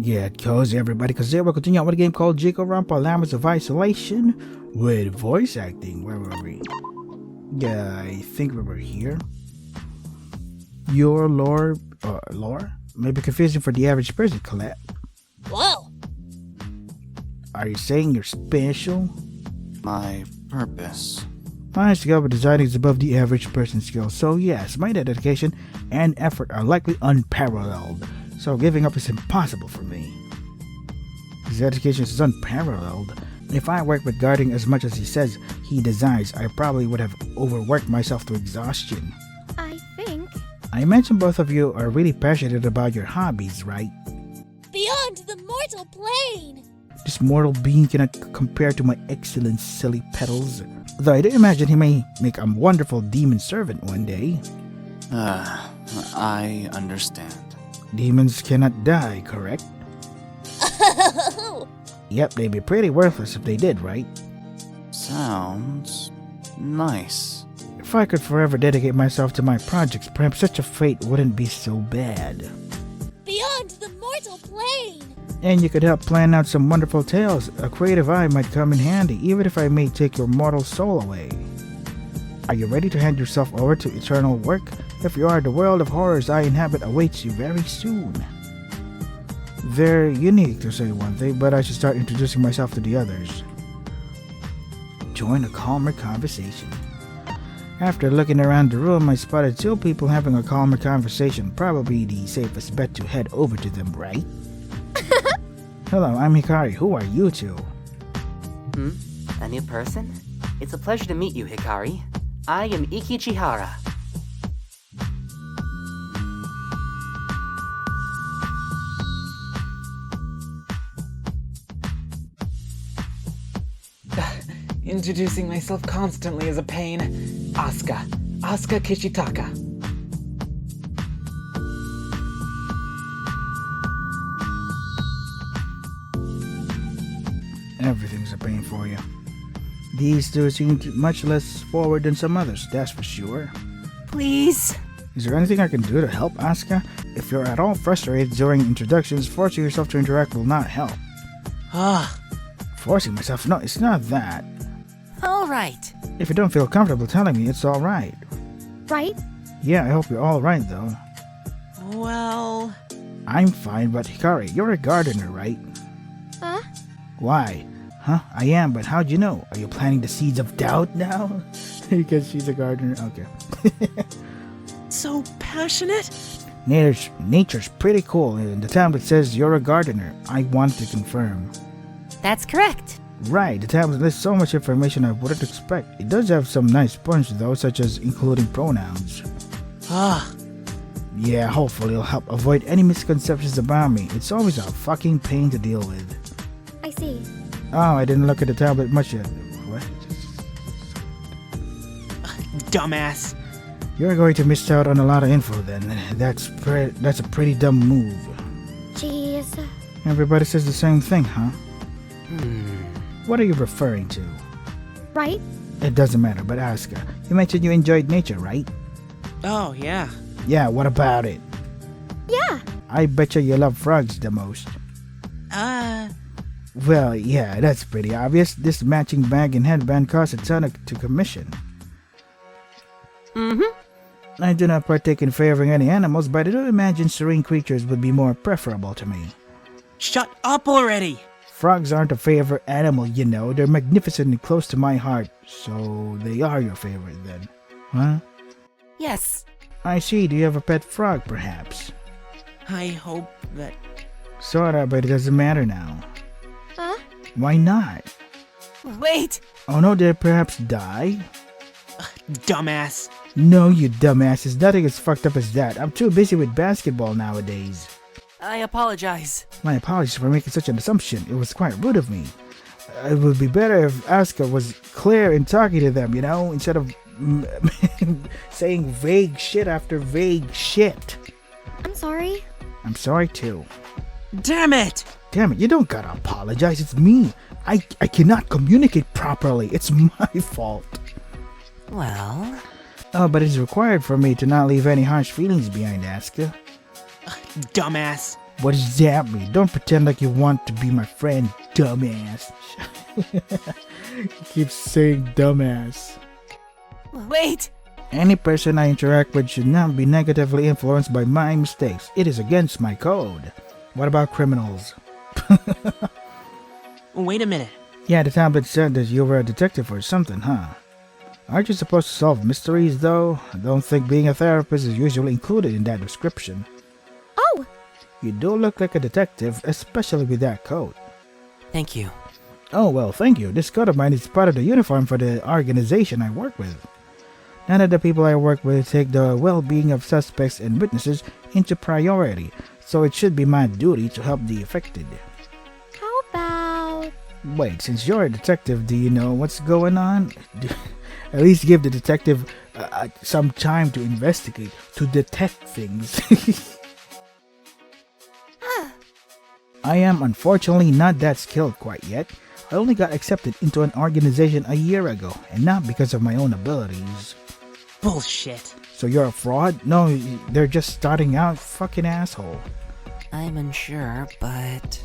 Yeah, it goes everybody, because today we'll continue on with a game called Jikoronpa, Laments of Isolation with voice acting. Where were we? Yeah, I think we were here. Your lore may be confusing for the average person, Colette. Whoa! Are you saying you're special? My purpose. My skill with designing is above the average person's skill, so yes, my dedication and effort are likely unparalleled, so giving up is impossible for me. His dedication is unparalleled. If I worked with guarding as much as he says he designs, I probably would have overworked myself to exhaustion. I mentioned both of you are really passionate about your hobbies, right? Beyond the mortal plane! This mortal being cannot compare to my excellent silly petals. Though I do imagine he may make a wonderful demon servant one day. I understand. Demons cannot die, correct? Yep, they'd be pretty worthless if they did, right? Sounds nice. If I could forever dedicate myself to my projects, perhaps such a fate wouldn't be so bad. Beyond the mortal plane! And you could help plan out some wonderful tales. A creative eye might come in handy, even if I may take your mortal soul away. Are you ready to hand yourself over to eternal work? If you are, the world of horrors I inhabit awaits you very soon. They're unique, to say one thing, but I should start introducing myself to the others. Join a calmer conversation. After looking around the room, I spotted two people having a calmer conversation. Probably the safest bet to head over to them, right? Hello, I'm Hikari. Who are you two? A new person? It's a pleasure to meet you, Hikari. I am Iki Chihara. Introducing myself constantly is a pain. Asuka Kishitaka. Everything's a pain for you. These two seem much less forward than some others, that's for sure. Please? Is there anything I can do to help, Asuka? If you're at all frustrated during introductions, forcing yourself to interact will not help. Forcing myself? No, it's not that. Alright. If you don't feel comfortable telling me, it's alright. Right? Yeah, I hope you're alright though. Well... I'm fine, but Hikari, you're a gardener, right? Huh? Why? Huh? I am, but how'd you know? Are you planting the seeds of doubt now? Because she's a gardener? Okay. So passionate? Nature's pretty cool, and the tablet says you're a gardener. I want to confirm. That's correct. Right, the tablet lists so much information I wouldn't expect. It does have some nice points though, such as including pronouns. Yeah, hopefully it'll help avoid any misconceptions about me. It's always a fucking pain to deal with. I see. Oh, I didn't look at the tablet much yet. What? Dumbass. You're going to miss out on a lot of info then. That's a pretty dumb move. Jeez. Everybody says the same thing, huh? What are you referring to? Right? It doesn't matter, but Asuka, you mentioned you enjoyed nature, right? Oh, yeah. Yeah, what about it? Yeah. I betcha you love frogs the most. Well, yeah, that's pretty obvious. This matching bag and headband costs a ton to commission. I do not partake in favoring any animals, but I do imagine serene creatures would be more preferable to me. Shut up already! Frogs aren't a favorite animal, you know. They're magnificent and close to my heart, so they are your favorite then. Huh? Yes. I see. Do you have a pet frog, perhaps? I hope that... Sorta, but it doesn't matter now. Huh? Why not? Wait! Oh no, did it perhaps die? Dumbass. No, you dumbasses. Nothing as fucked up as that. I'm too busy with basketball nowadays. I apologize. My apologies for making such an assumption. It was quite rude of me. It would be better if Asuka was clear in talking to them, you know, instead of saying vague shit after vague shit. I'm sorry. I'm sorry too. Damn it! Damn it, you don't gotta apologize. It's me. I cannot communicate properly. It's my fault. Well... Oh, but it's required for me to not leave any harsh feelings behind, Asuka. Dumbass. What does that mean? Don't pretend like you want to be my friend, dumbass. Keep saying dumbass. Wait! Any person I interact with should not be negatively influenced by my mistakes. It is against my code. What about criminals? Wait a minute. Yeah, the tablet said that you were a detective or something, huh? Aren't you supposed to solve mysteries, though? I don't think being a therapist is usually included in that description. Oh! You do look like a detective, especially with that coat. Thank you. Oh, well, thank you. This coat of mine is part of the uniform for the organization I work with. None of the people I work with take the well-being of suspects and witnesses into priority, so it should be my duty to help the affected. How about... Wait, since you're a detective, do you know what's going on? At least give the detective some time to investigate, to detect things. I am unfortunately not that skilled quite yet. I only got accepted into an organization a year ago, and not because of my own abilities. Bullshit. So you're a fraud? No, they're just starting out, fucking asshole. I'm unsure, but...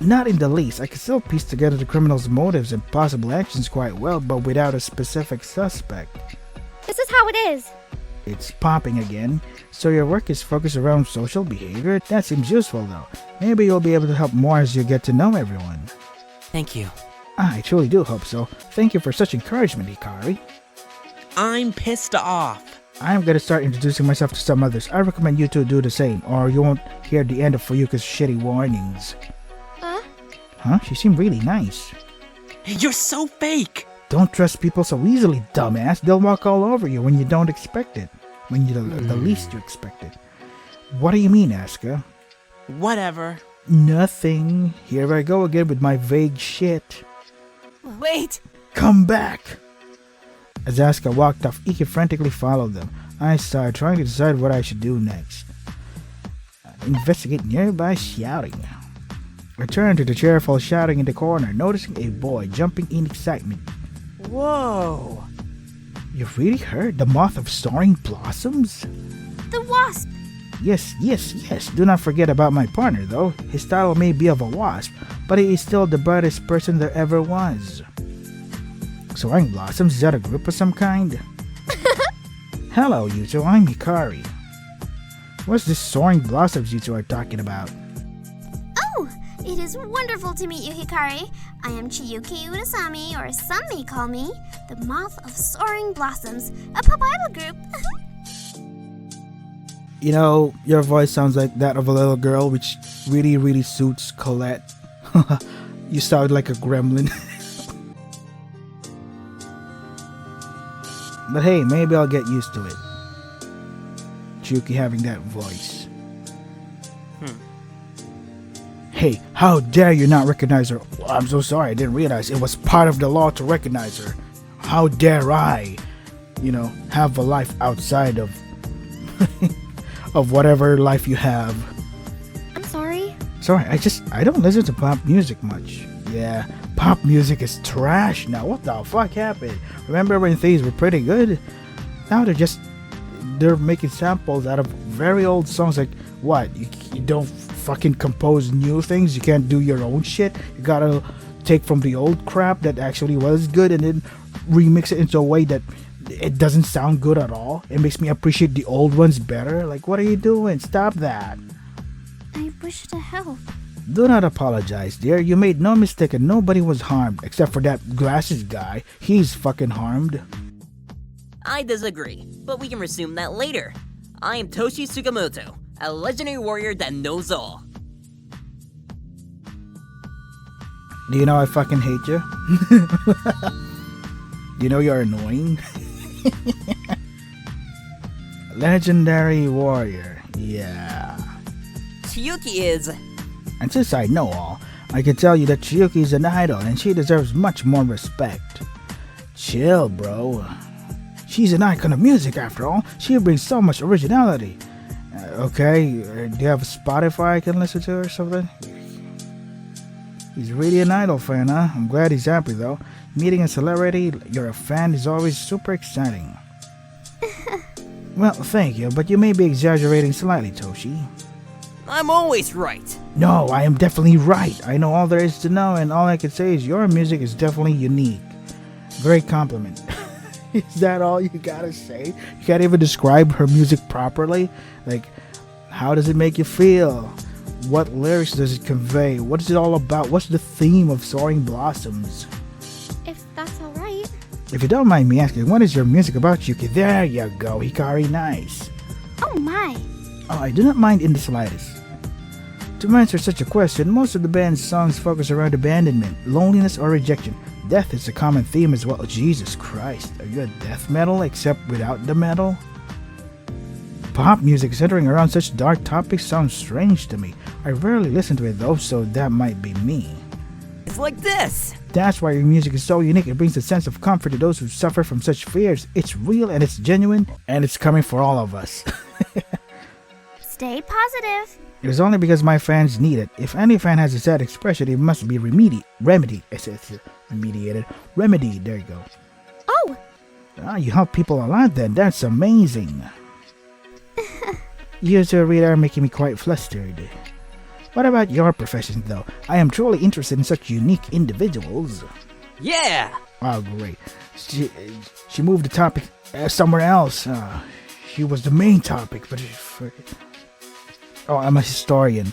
Not in the least. I can still piece together the criminal's motives and possible actions quite well, but without a specific suspect. This is how it is. It's popping again. So your work is focused around social behavior? That seems useful though. Maybe you'll be able to help more as you get to know everyone. Thank you. I truly do hope so. Thank you for such encouragement, Hikari. I'm pissed off. I'm gonna start introducing myself to some others. I recommend you two do the same, or you won't hear the end of Fuyuka's shitty warnings. Huh? She seemed really nice. You're so fake. Don't trust people so easily, dumbass. They'll walk all over you when you don't expect it. When you the least you expect it. What do you mean, Asuka? Whatever. Nothing. Here I go again with my vague shit. Wait! Come back! As Asuka walked off, Iki frantically followed them. I started trying to decide what I should do next. Investigate nearby shouting. Returned to the cheerful shouting in the corner, noticing a boy jumping in excitement. Whoa! You really heard the moth of soaring blossoms? The wasp. Yes. Do not forget about my partner, though. His title may be of a wasp, but he is still the brightest person there ever was. Soaring blossoms, is that a group of some kind? Hello, you two. I'm Hikari. What's this soaring blossoms you two are talking about? Oh, it is wonderful to meet you, Hikari. I am Chiyuki Urasami, or some may call me the Moth of Soaring Blossoms, a pop idol group. You know, your voice sounds like that of a little girl, which really suits Colette. You sound like a gremlin. But hey, maybe I'll get used to it. Chiyuki having that voice. Hey, how dare you not recognize her? Well, I'm so sorry, I didn't realize it was part of the law to recognize her. How dare I, have a life outside of of whatever life you have. I'm sorry. Sorry, I don't listen to pop music much. Yeah, pop music is trash now. What the fuck happened? Remember when things were pretty good? Now they're making samples out of very old songs. Like, what? You don't fucking compose new things? You can't do your own shit? You gotta take from the old crap that actually was good and then remix it into a way that it doesn't sound good at all. It makes me appreciate the old ones better. Like, what are you doing? Stop that. I wish to help. Do not apologize, dear. You made no mistake and nobody was harmed. Except for that glasses guy. He's fucking harmed. I disagree, but we can resume that later. I am Toshi Tsukamoto, a legendary warrior that knows all. Do you know I fucking hate you? You know you're annoying? Legendary warrior. Yeah. Chiyuki is... And since I know all, I can tell you that Chiyuki is an idol and she deserves much more respect. Chill, bro. She's an icon of music after all. She brings so much originality. Okay, do you have Spotify I can listen to or something? He's really an idol fan, huh? I'm glad he's happy though. Meeting a celebrity you're a fan is always super exciting. Well, thank you, but you may be exaggerating slightly, Toshi. I'm always right. No, I am definitely right. I know all there is to know, and all I can say is your music is definitely unique. Great compliment. Is that all you gotta say? You can't even describe her music properly? Like, how does it make you feel? What lyrics does it convey? What is it all about? What's the theme of Soaring Blossoms? If that's alright. If you don't mind me asking, what is your music about, Yuki? There you go, Hikari, nice. Oh my. Oh, I do not mind in the slightest. To answer such a question, most of the band's songs focus around abandonment, loneliness, or rejection. Death is a common theme as well. Jesus Christ, are you a death metal except without the metal? Pop music centering around such dark topics sounds strange to me. I rarely listen to it though, so that might be me. It's like this. That's why your music is so unique. It brings a sense of comfort to those who suffer from such fears. It's real and it's genuine, and it's coming for all of us. Stay positive. It is only because my fans need it. If any fan has a sad expression, it must be remedied. Remedy, there you go. Oh! You help people a lot then. That's amazing. You two really are making me quite flustered. What about your profession though? I am truly interested in such unique individuals. Yeah. Oh great. She moved the topic somewhere else. She was the main topic, but oh, I'm a historian.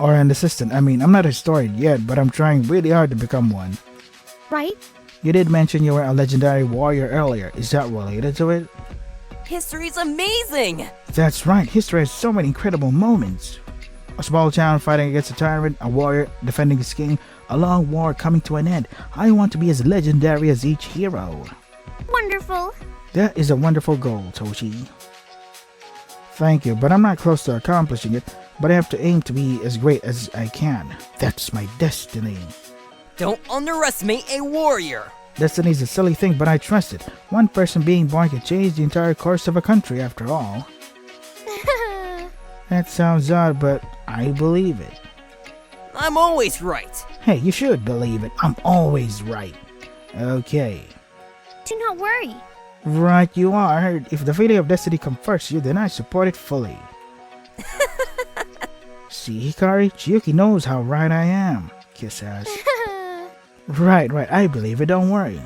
Or an assistant. I mean, I'm not a historian yet, but I'm trying really hard to become one. Right? You did mention you were a legendary warrior earlier. Is that related to it? History's amazing. That's right. History has so many incredible moments. A small town fighting against a tyrant, a warrior defending his king, a long war coming to an end. I want to be as legendary as each hero. Wonderful. That is a wonderful goal, Toshi. Thank you, but I'm not close to accomplishing it. But I have to aim to be as great as I can. That's my destiny. Don't underestimate a warrior. Destiny is a silly thing, but I trust it. One person being born can change the entire course of a country, after all. That sounds odd, but I believe it. I'm always right. Hey, you should believe it. I'm always right. Okay. Do not worry. Right you are. If the feeling of destiny comes first you, then I support it fully. See, Hikari, Chiyuki knows how right I am. Kiss ass. Right, I believe it, don't worry.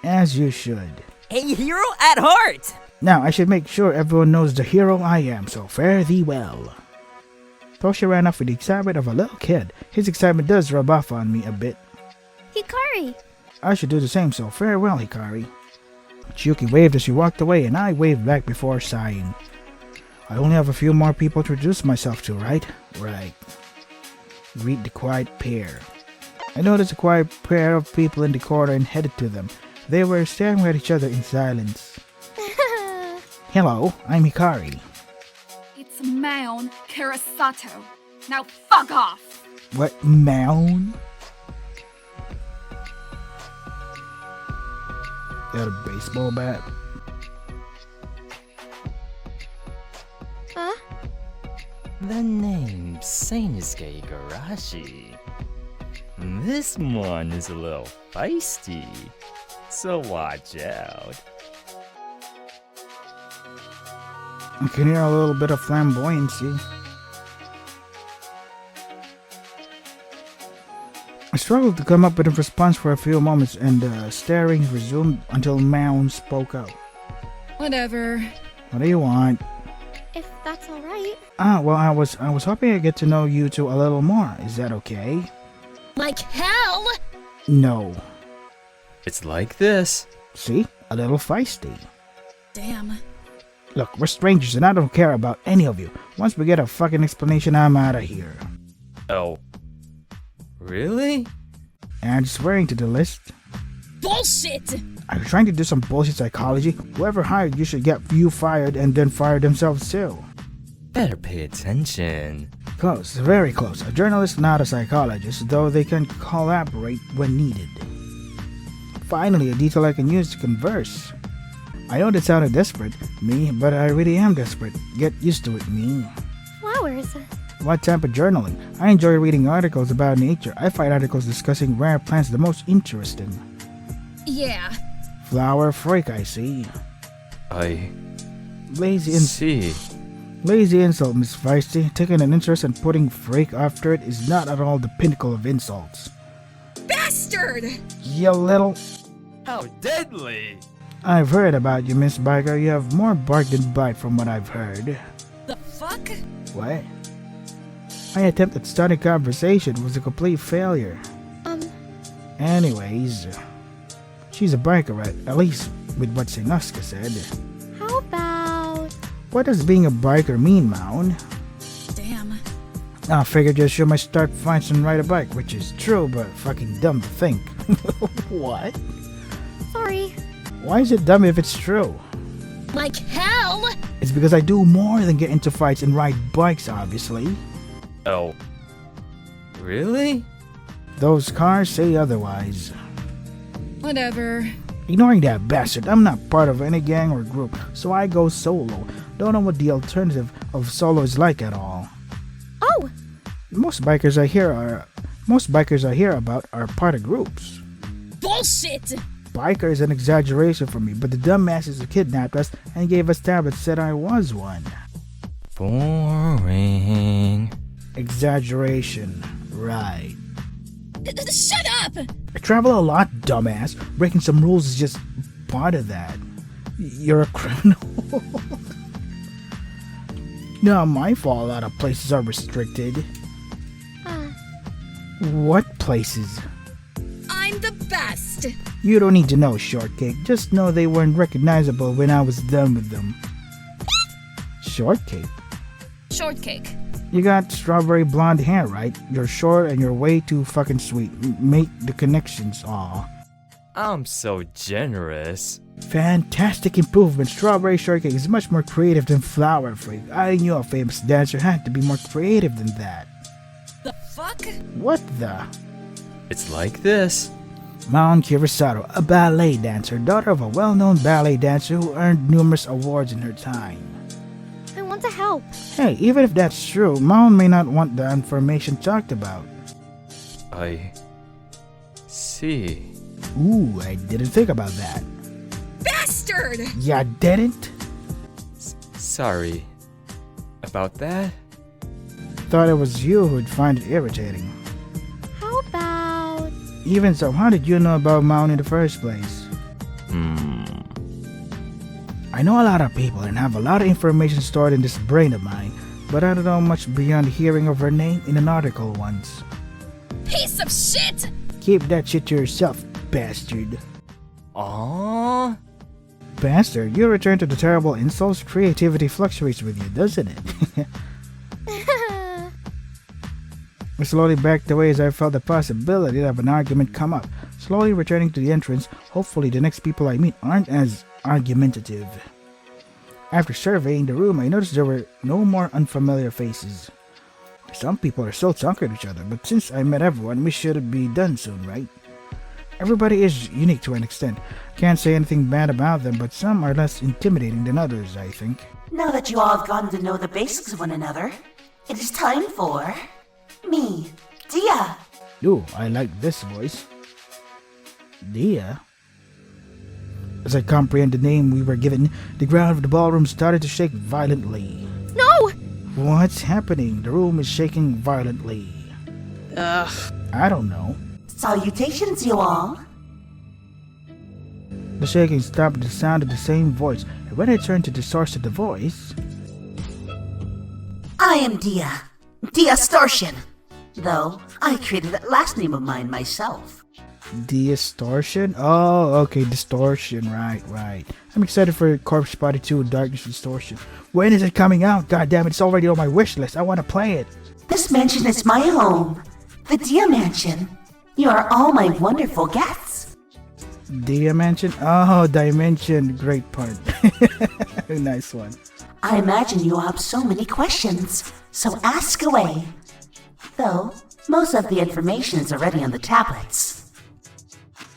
As you should. A hero at heart. Now, I should make sure everyone knows the hero I am, so fare thee well. Toshi ran off with the excitement of a little kid. His excitement does rub off on me a bit. Hikari. I should do the same, so farewell, Hikari. Chiyuki waved as she walked away, and I waved back before sighing. I only have a few more people to introduce myself to, right? Right. Greet the quiet pair. I noticed a quiet pair of people in the corner and headed to them. They were staring at each other in silence. Hello, I'm Hikari. It's Maon Karasato. Now fuck off! What, Maon? Got a baseball bat? Huh? The name's Seinosuke Igarashi. This one is a little feisty, so watch out. I can hear a little bit of flamboyancy. I struggled to come up with a response for a few moments, and staring resumed until Maon spoke up. Whatever. What do you want? If that's alright. Well, I was hoping to get to know you two a little more. Is that okay? Like hell! No. It's like this. See? A little feisty. Damn. Look, we're strangers and I don't care about any of you. Once we get a fucking explanation, I'm out of here. Oh. Really? Add swearing to the list. Bullshit! Are you trying to do some bullshit psychology? Whoever hired you should get you fired and then fire themselves too. Better pay attention. Close, very close. A journalist, not a psychologist, though they can collaborate when needed. Finally, a detail I can use to converse. I know that sounded desperate, me, but I really am desperate. Get used to it, me. Flowers. What type of journaling? I enjoy reading articles about nature. I find articles discussing rare plants the most interesting. Yeah. Flower freak, I see. I Lazy and see. Lazy insult, Miss Feisty. Taking an interest in putting freak after it is not at all the pinnacle of insults. Bastard! You little... How deadly! I've heard about you, Miss Biker. You have more bark than bite from what I've heard. The fuck? What? My attempt at starting conversation was a complete failure. Anyways, she's a biker, right? At least with what Sinuska said. How about... What does being a biker mean, Mound? Damn. I figured you should start fights and ride a bike, which is true, but fucking dumb to think. What? Sorry. Why is it dumb if it's true? Like hell? It's because I do more than get into fights and ride bikes, obviously. Oh. Really? Those cars say otherwise. Whatever. Ignoring that bastard, I'm not part of any gang or group, so I go solo. Don't know what the alternative of solo is like at all. Oh! Most bikers I hear about are part of groups. Bullshit! Biker is an exaggeration for me, but the dumbasses who kidnapped us and gave us tablets said I was one. Boring. Exaggeration, right. Shut up! I travel a lot, dumbass. Breaking some rules is just part of that. You're a criminal. Not my fault a lot of places are restricted. What places? I'm the best! You don't need to know, Shortcake. Just know they weren't recognizable when I was done with them. Shortcake? Shortcake. You got strawberry blonde hair, right? You're short and you're way too fucking sweet. Make the connections, aw. I'm so generous. Fantastic improvement. Strawberry Shortcake is much more creative than Flower Freak. I knew a famous dancer had to be more creative than that. The fuck? What the? It's like this. Maon Kirisato, a ballet dancer, daughter of a well-known ballet dancer who earned numerous awards in her time. I want to help. Hey, even if that's true, Maon may not want the information talked about. I see. Ooh, I didn't think about that. Bastard! Ya didn't? Sorry. About that? Thought it was you who'd find it irritating. How about... Even so, how did you know about Maon in the first place? I know a lot of people and have a lot of information stored in this brain of mine, but I don't know much beyond hearing of her name in an article once. Piece of shit! Keep that shit to yourself, bastard. Aww. Bastard, you return to the terrible insults. Creativity fluctuates with you, doesn't it? I slowly backed away as I felt the possibility of an argument come up. Slowly returning to the entrance, hopefully the next people I meet aren't as argumentative. After surveying the room, I noticed there were no more unfamiliar faces. Some people are still talking to each other, but since I met everyone, we should be done soon, right? Everybody is unique to an extent. Can't say anything bad about them, but some are less intimidating than others, I think. Now that you all have gotten to know the basics of one another, it is time for... me, Dia. Ooh, I like this voice. Dia? As I comprehend the name we were given, the ground of the ballroom started to shake violently. No! What's happening? The room is shaking violently. Ugh. I don't know. Salutations, you all. The shaking stopped at the sound of the same voice, and when I turned to the source of the voice... I am Dia. Dia Starshin. Though, I created that last name of mine myself. Distortion? Oh, okay, Distortion, right. I'm excited for Corpse Party 2 Darkness Distortion. When is it coming out? God damn it, it's already on my wish list. I want to play it. This mansion is my home. The Dia Mansion. You are all my wonderful guests. Dia Mansion? Oh, Dimension. Great part. Nice one. I imagine you all have so many questions, so ask away. Though, most of the information is already on the tablets.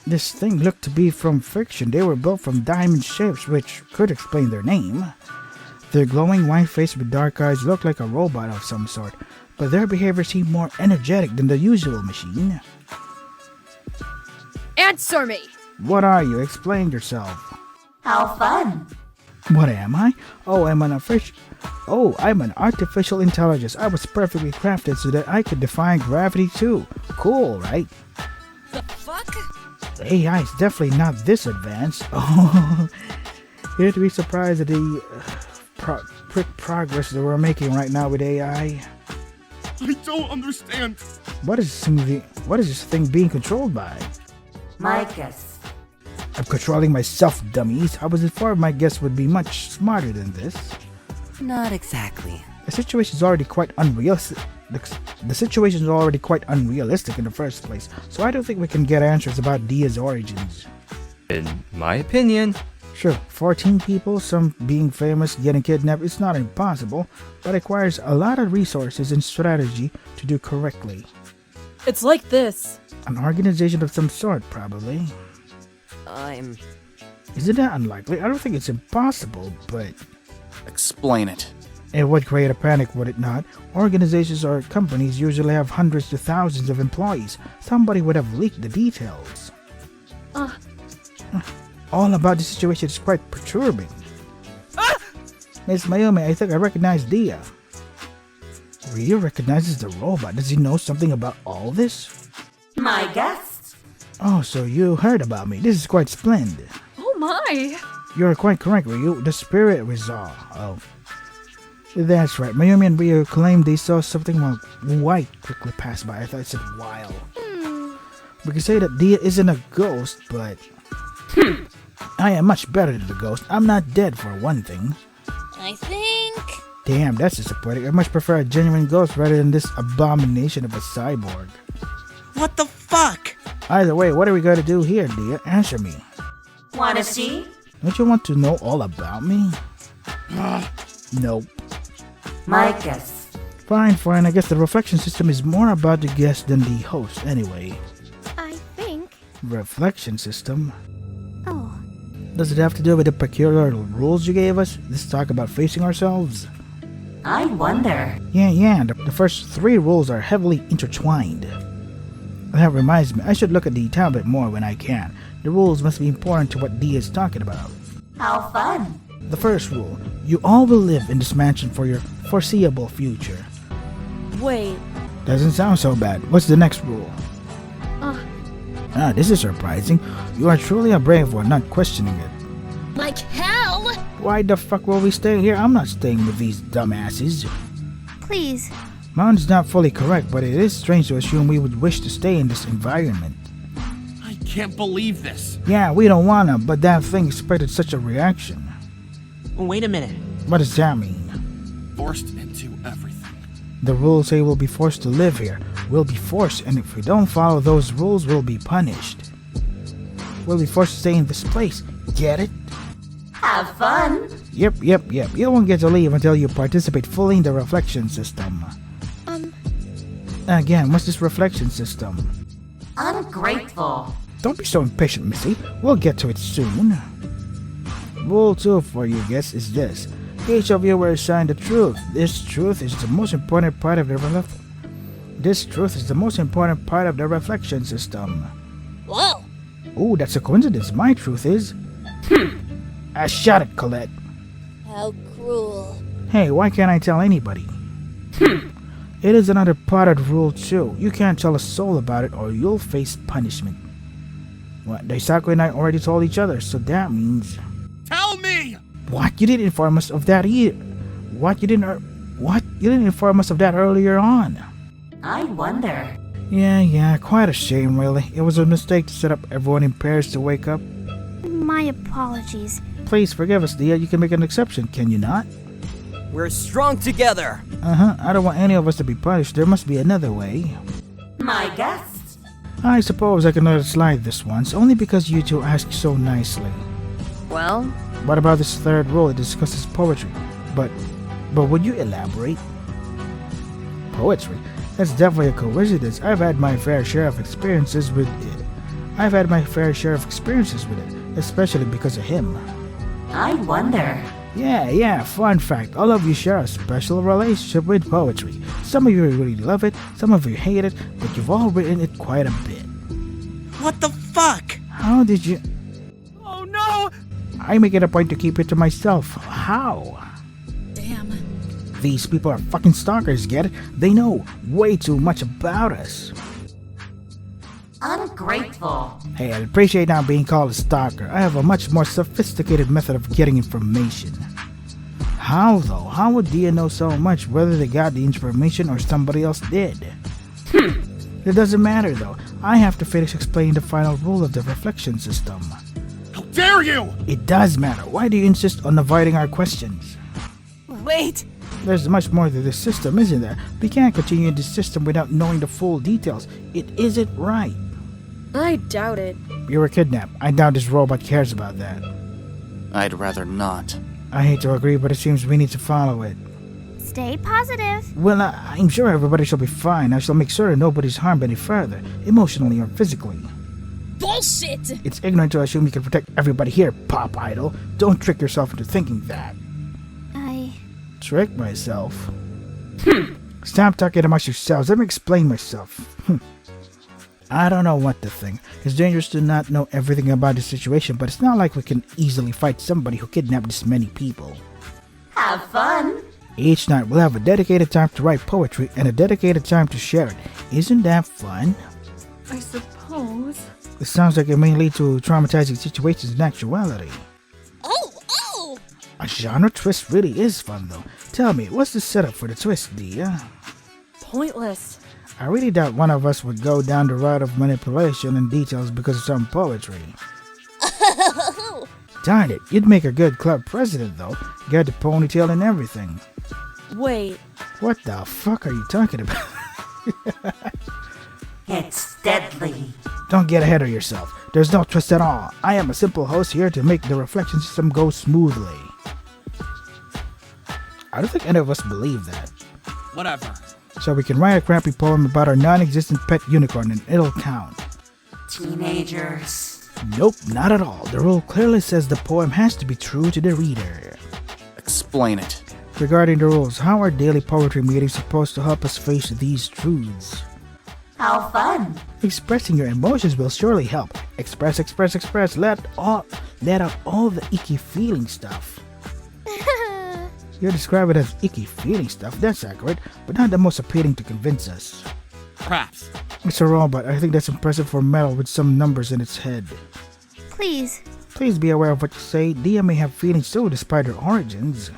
This thing looked to be from fiction. They were built from diamond shapes, which could explain their name. Their glowing white face with dark eyes looked like a robot of some sort, but their behavior seemed more energetic than the usual machine. Answer me! What are you? Explain yourself. How fun! What am I? Oh, I'm an official... Oh, I'm an artificial intelligence. I was perfectly crafted so that I could defy gravity too. Cool, right? The fuck? AI is definitely not this advanced. Oh, you have to be surprised at the quick progress that we're making right now with AI. I don't understand. What is this thing being controlled by? My guess. I'm controlling myself, dummies. I was informed my guess would be much smarter than this. Not exactly. The situation is already quite unrealistic. The situation is already quite unrealistic in the first place, so I don't think we can get answers about Dia's origins. In my opinion, Sure, 14 people, some being famous, getting kidnapped, it's not impossible, but it requires a lot of resources and strategy to do correctly. It's like this. An organization of some sort, probably. Isn't that unlikely? I don't think it's impossible, but Explain it. it would create a panic, would it not? Organizations or companies usually have hundreds to thousands of employees. Somebody would have leaked the details. All about the situation is quite perturbing. Miss Mayumi, I think I recognize Dia. Ryo recognizes the robot. Does he know something about all this? My guess. Oh, so you heard about me. This is quite splendid. Oh my! You're quite correct, Ryo. The spirit we saw. Oh. That's right. Mayumi and Ryo claimed they saw something while white quickly passed by. I thought it said while. We can say that Dia isn't a ghost, but... I am much better than the ghost. I'm not dead for one thing. I think... Damn, that's disappointing. I much prefer a genuine ghost rather than this abomination of a cyborg. What the fuck? Either way, what are we going to do here, Dia? Answer me. Wanna see? Don't you want to know all about me? Nope. My guess. Fine. I guess the reflection system is more about the guest than the host anyway. I think... Reflection system? Oh. Does it have to do with the peculiar rules you gave us? This talk about facing ourselves? I wonder. Yeah, the first 3 rules are heavily intertwined. That reminds me, I should look at the tablet more when I can. The rules must be important to what Dia is talking about. How fun. The first rule, you all will live in this mansion for your foreseeable future. Wait. Doesn't sound so bad. What's the next rule? This is surprising. You are truly a brave one, not questioning it. Like hell! Why the fuck will we stay here? I'm not staying with these dumbasses. Please. Mountain's not fully correct, but it is strange to assume we would wish to stay in this environment. I can't believe this. Yeah, we don't wanna, but that thing expected such a reaction. Wait a minute. What does that mean? Forced into everything. The rules say we'll be forced to live here. We'll be forced, and if we don't follow those rules, we'll be punished. We'll be forced to stay in this place. Get it? Have fun. Yep. You won't get to leave until you participate fully in the reflection system. Again, what's this reflection system? Ungrateful. Don't be so impatient, Missy. We'll get to it soon. Rule 2 for you guys is this. Each of you were assigned the truth. This truth is the most important part of the reflection system. Whoa! Ooh, that's a coincidence. My truth is... I shot it, Colette. How cruel. Hey, why can't I tell anybody? It is another part of Rule 2. You can't tell a soul about it or you'll face punishment. What? Daisaku and I already told each other, so that means... Tell me! What? You didn't inform us of that either. What? You didn't inform us of that earlier on. I wonder. Yeah, quite a shame, really. It was a mistake to set up everyone in pairs to wake up. My apologies. Please forgive us, Dia. You can make an exception, can you not? We're strong together. I don't want any of us to be punished. There must be another way. My guess. I suppose I can let it slide this once, only because you two asked so nicely. Well, What about this third rule? It discusses poetry. But would you elaborate? Poetry? That's definitely a coincidence. I've had my fair share of experiences with it, especially because of him. I wonder. Yeah, fun fact. All of you share a special relationship with poetry. Some of you really love it, some of you hate it, but you've all written it quite a bit. What the fuck? How did you... Oh no! I make it a point to keep it to myself. How? Damn. These people are fucking stalkers, get it? They know way too much about us. Ungrateful. Hey, I appreciate not being called a stalker. I have a much more sophisticated method of getting information. How though? How would Dia know so much whether they got the information or somebody else did? It doesn't matter though. I have to finish explaining the final rule of the reflection system. How dare you! It does matter. Why do you insist on avoiding our questions? Wait! There's much more to this system, isn't there? We can't continue in this system without knowing the full details. It isn't right. I doubt it. You were kidnapped. I doubt this robot cares about that. I'd rather not. I hate to agree, but it seems we need to follow it. Stay positive. Well, I'm sure everybody shall be fine. I shall make sure nobody's harmed any further, emotionally or physically. Bullshit! It's ignorant to assume you can protect everybody here, Pop Idol. Don't trick yourself into thinking that. Trick myself? Stop talking amongst yourselves. Let me explain myself. I don't know what to think. It's dangerous to not know everything about the situation, but it's not like we can easily fight somebody who kidnapped this many people. Have fun. Each night we'll have a dedicated time to write poetry and a dedicated time to share it. Isn't that fun? I suppose. It sounds like it may lead to traumatizing situations in actuality. Oh! A genre twist really is fun though. Tell me, what's the setup for the twist, Dia? Pointless. I really doubt one of us would go down the route of manipulation and details because of some poetry. Darn it, you'd make a good club president though. Got the ponytail and everything. Wait. What the fuck are you talking about? It's deadly. Don't get ahead of yourself. There's no twist at all. I am a simple host here to make the reflection system go smoothly. I don't think any of us believe that. Whatever. So we can write a crappy poem about our non-existent pet unicorn and it'll count. Teenagers. Nope, not at all. The rule clearly says the poem has to be true to the reader. Explain it. Regarding the rules, how are daily poetry meetings supposed to help us face these truths? How fun. Expressing your emotions will surely help. Express. Let out all the icky feeling stuff. You describe it as icky feeling stuff, that's accurate, but not the most appealing to convince us. Perhaps. It's a robot. I think that's impressive for metal with some numbers in its head. Please. Please be aware of what you say. Dia may have feelings too, despite her origins.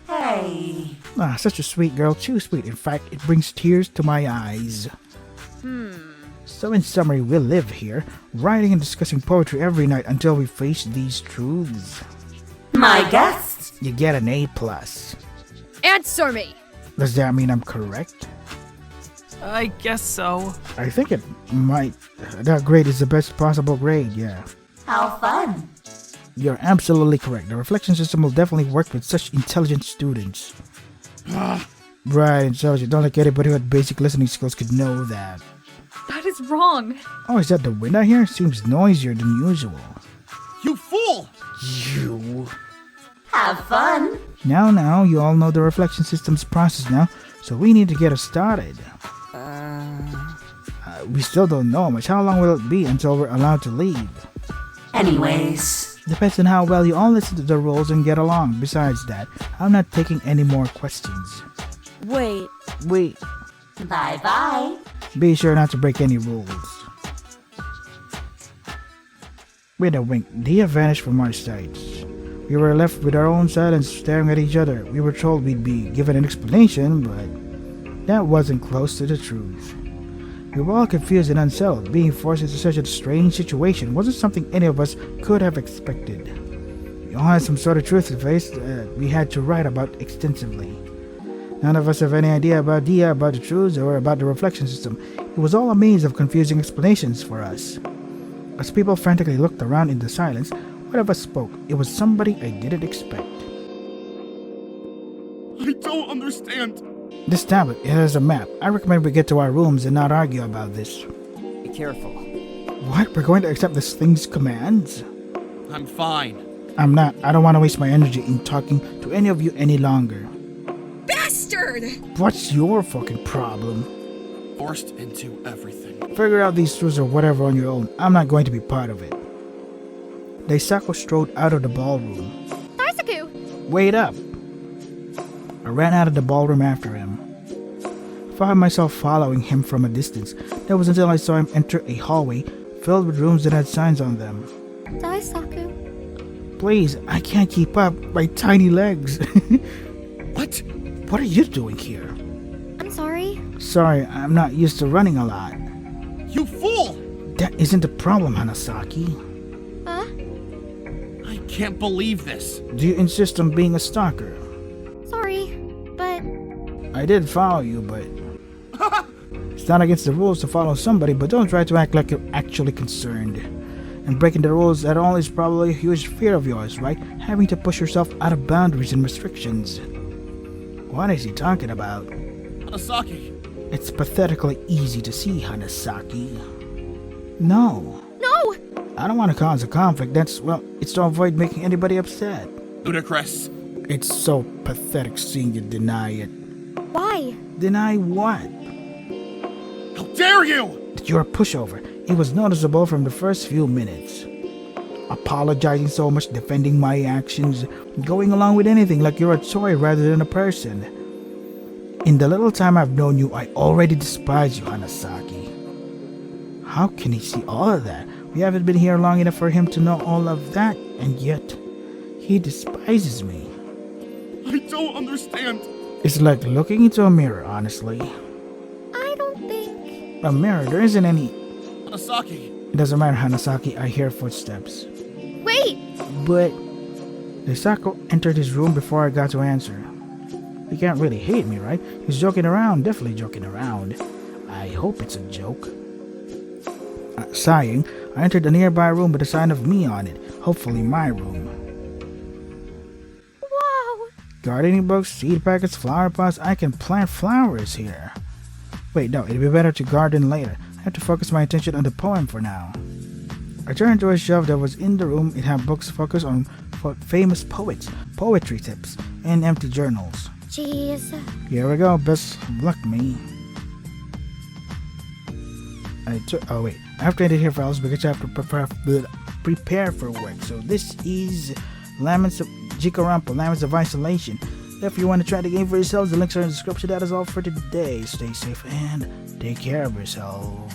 Hey. Such a sweet girl, too sweet. In fact, it brings tears to my eyes. So in summary, we'll live here, writing and discussing poetry every night until we face these truths. My guest. You get an A+. Answer me! Does that mean I'm correct? I guess so. I think it might. That grade is the best possible grade, yeah. How fun. You're absolutely correct. The reflection system will definitely work with such intelligent students. Right, intelligent. Don't like anybody who had basic listening skills could know that. That is wrong. Oh, is that the wind I hear? Seems noisier than usual. You fool! You. Have fun. Now, you all know the reflection system's process now, so we need to get us started. We still don't know much. How long will it be until we're allowed to leave? Anyways. Depends on how well you all listen to the rules and get along. Besides that, I'm not taking any more questions. Wait. Bye-bye. Be sure not to break any rules. With a wink, Dia vanished from our sights. We were left with our own silence, staring at each other. We were told we'd be given an explanation, but that wasn't close to the truth. We were all confused and unsettled. Being forced into such a strange situation wasn't something any of us could have expected. We all had some sort of truth to face that we had to write about extensively. None of us have any idea about Dia, about the truths, or about the reflection system. It was all a maze of confusing explanations for us. As people frantically looked around in the silence, one of us spoke. It was somebody I didn't expect. I don't understand. This tablet, it has a map. I recommend we get to our rooms and not argue about this. Be careful. What? We're going to accept this thing's commands? I'm fine. I'm not. I don't want to waste my energy in talking to any of you any longer. Bastard! What's your fucking problem? Forced into everything. Figure out these truths or whatever on your own. I'm not going to be part of it. Daisako strode out of the ballroom. Daisaku! Wait up! I ran out of the ballroom after him. I found myself following him from a distance. That was until I saw him enter a hallway filled with rooms that had signs on them. Daisaku. Please, I can't keep up. My tiny legs. What? What are you doing here? I'm sorry. Sorry, I'm not used to running a lot. You fool! That isn't a problem, Hanasaki. Huh? I can't believe this. Do you insist on being a stalker? Sorry, but I did follow you, but... It's not against the rules to follow somebody, but don't try to act like you're actually concerned. And breaking the rules at all is probably a huge fear of yours, right? Having to push yourself out of boundaries and restrictions. What is he talking about? Hanasaki. It's pathetically easy to see, Hanasaki. No. no! I don't want to cause a conflict. It's to avoid making anybody upset. Ludicrous. It's so pathetic seeing you deny it. Why? Deny what? How dare you! That you're a pushover. It was noticeable from the first few minutes. Apologizing so much, defending my actions, going along with anything like you're a toy rather than a person. In the little time I've known you, I already despise you, Hanasaki. How can he see all of that? We haven't been here long enough for him to know all of that, and yet he despises me. I don't understand. It's like looking into a mirror, honestly. I don't think... A mirror, there isn't any... Hanasaki. It doesn't matter, Hanasaki, I hear footsteps. Wait! But... Daisaku entered his room before I got to answer. He can't really hate me, right? He's joking around, definitely joking around. I hope it's a joke. Sighing, I entered a nearby room with a sign of me on it. Hopefully my room. Wow! Gardening books, seed packets, flower pots. I can plant flowers here. Wait, no, it'd be better to garden later. I have to focus my attention on the poem for now. I turned to a shelf that was in the room. It had books focused on famous poets, poetry tips, and empty journals. Jeez. Here we go. Best of luck, me. Oh wait, I have to edit here files because I have to prepare for work. So this is Laments of Jikoronpa, Laments of Isolation. If you want to try the game for yourselves, the links are in the description. That is all for today. Stay safe and take care of yourselves.